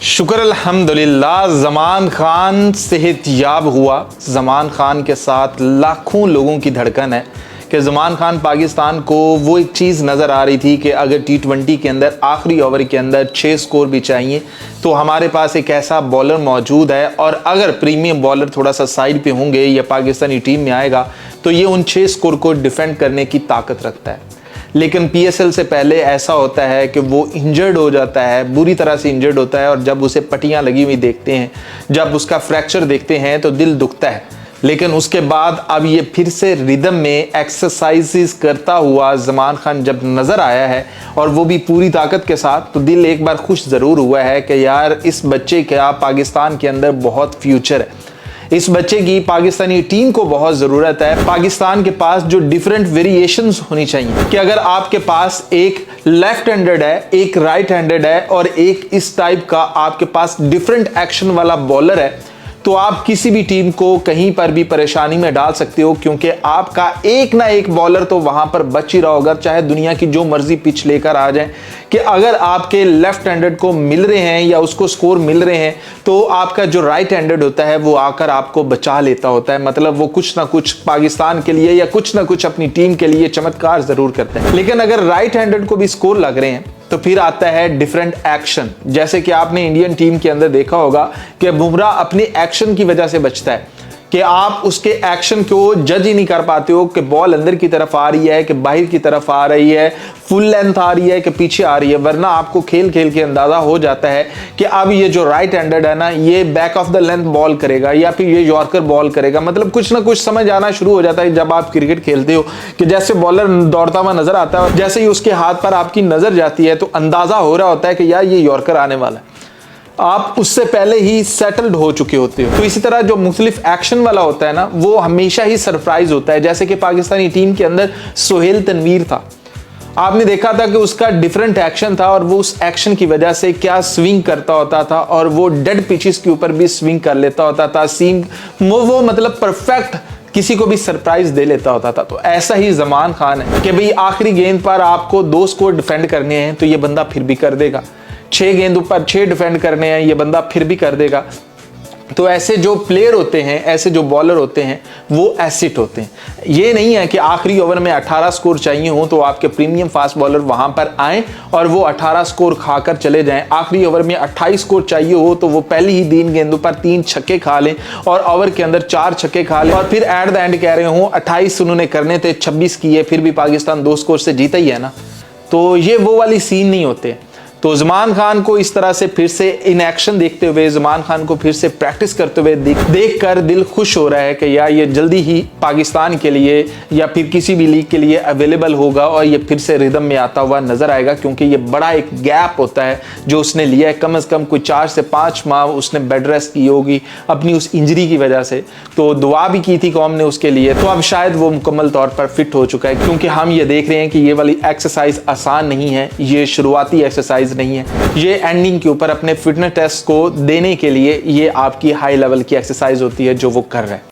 शुक्र अल्हम्दुलिल्लाह ज़मान खान सेहतयाब हुआ। ज़मान खान के साथ लाखों लोगों की धड़कन है कि ज़मान खान पाकिस्तान को वो एक चीज़ नज़र आ रही थी कि अगर T20 के अंदर आखिरी ओवर के अंदर 6 स्कोर भी चाहिए तो हमारे पास एक ऐसा बॉलर मौजूद है, और अगर प्रीमियम बॉलर थोड़ा सा साइड पे होंगे या पाकिस्तानी टीम में आएगा तो ये उन 6 स्कोर को डिफेंड करने की ताकत रखता है। लेकिन PSL से पहले ऐसा होता है कि वो इंजर्ड हो जाता है, बुरी तरह से इंजर्ड होता है, और जब उसे पट्टियाँ लगी हुई देखते हैं, जब उसका फ्रैक्चर देखते हैं तो दिल दुखता है। लेकिन उसके बाद अब ये फिर से रिदम में एक्सरसाइजेस करता हुआ ज़मान खान जब नज़र आया है, और वो भी पूरी ताकत के साथ, तो दिल एक बार खुश ज़रूर हुआ है कि यार इस बच्चे का पाकिस्तान के अंदर बहुत फ्यूचर है। इस बच्चे की पाकिस्तानी टीम को बहुत ज़रूरत है। पाकिस्तान के पास जो डिफरेंट वेरिएशंस होनी चाहिए कि अगर आपके पास एक लेफ्ट हैंडेड है, एक राइट हैंडेड है और एक इस टाइप का आपके पास डिफरेंट एक्शन वाला बॉलर है, तो आप किसी भी टीम को कहीं पर भी परेशानी में डाल सकते हो, क्योंकि आपका एक ना एक बॉलर तो वहां पर बच ही रहा होगा, चाहे दुनिया की जो मर्जी पिच लेकर आ जाए। कि अगर आपके लेफ्ट हैंडेड को मिल रहे हैं या उसको स्कोर मिल रहे हैं तो आपका जो राइट हैंडेड होता है वो आकर आपको बचा लेता होता है। मतलब वो कुछ ना कुछ पाकिस्तान के लिए या कुछ ना कुछ अपनी टीम के लिए चमत्कार जरूर करते हैं। लेकिन अगर राइट हैंडेड को भी स्कोर लग रहे हैं तो फिर आता है डिफरेंट एक्शन। जैसे कि आपने इंडियन टीम के अंदर देखा होगा कि बुमराह अपने एक्शन की वजह से बचता है कि आप उसके एक्शन को जज ही नहीं कर पाते हो कि बॉल अंदर की तरफ आ रही है कि बाहर की तरफ आ रही है, फुल लेंथ आ रही है कि पीछे आ रही है। वरना आपको खेल खेल के अंदाजा हो जाता है कि अब ये जो राइट हैंडेड है ना, ये back of the length ball करेगा या फिर ये यॉर्कर बॉल करेगा। मतलब कुछ ना कुछ समझ आना शुरू हो जाता है जब आप क्रिकेट खेलते हो कि जैसे बॉलर दौड़ता हुआ नजर आता है, जैसे ही उसके हाथ पर आपकी नजर जाती है तो अंदाजा हो रहा होता है कि यार ये यॉर्कर आने वाला है। आप उससे पहले ही सेटल्ड हो चुके होते हो। तो इसी तरह जो मुख्तलिफ एक्शन वाला होता है ना, वो हमेशा ही सरप्राइज होता है। जैसे कि पाकिस्तानी टीम के अंदर सोहेल तनवीर था, आपने देखा था कि उसका डिफरेंट एक्शन था और वो उस एक्शन की वजह से क्या स्विंग करता होता था, और वो डेड पिचेस के ऊपर भी स्विंग कर लेता होता था। सीम वो मतलब परफेक्ट किसी को भी सरप्राइज दे लेता होता था। तो ऐसा ही ज़मान खान है कि भाई आखिरी गेंद पर आपको 2 स्कोर डिफेंड करने हैं तो ये बंदा फिर भी कर देगा। 6 गेंद ऊपर 6 डिफेंड करने हैं, ये बंदा फिर भी कर देगा। तो ऐसे जो प्लेयर होते हैं, ऐसे जो बॉलर होते हैं, वो एसिड होते हैं। ये नहीं है कि आखिरी ओवर में 18 स्कोर चाहिए हो तो आपके प्रीमियम फास्ट बॉलर वहां पर आए और वो 18 स्कोर खाकर चले जाएं। आखिरी ओवर में 28 स्कोर चाहिए हो तो वो पहली ही 3 गेंदों पर 3 छक्के खा लें और ओवर के अंदर 4 छक्के खा लें, और फिर एट द एंड कह रहे हो 28 उन्होंने करने थे, 26 किए, फिर भी पाकिस्तान 2 स्कोर से जीता ही है ना। तो ये वो वाली सीन नहीं होते। तो ज़मान खान को इस तरह से फिर से इन एक्शन देखते हुए, ज़मान खान को फिर से प्रैक्टिस करते हुए देख कर दिल खुश हो रहा है कि यार ये जल्दी ही पाकिस्तान के लिए या फिर किसी भी लीग के लिए अवेलेबल होगा और ये फिर से रिदम में आता हुआ नजर आएगा। क्योंकि ये बड़ा एक गैप होता है जो उसने लिया है, कम से कम कोई 4 से 5 माह उसने बेड रेस्ट की होगी अपनी उस इंजरी की वजह से। तो दुआ भी की थी कौम ने उसके लिए, तो अब शायद वो मुकम्मल तौर पर फिट हो चुका है। क्योंकि हम ये देख रहे हैं कि ये वाली एक्सरसाइज आसान नहीं है, ये शुरुआती एक्सरसाइज नहीं है, ये एंडिंग के ऊपर अपने फिटनेस टेस्ट को देने के लिए ये आपकी हाई लेवल की एक्सरसाइज होती है जो वो कर रहे हैं।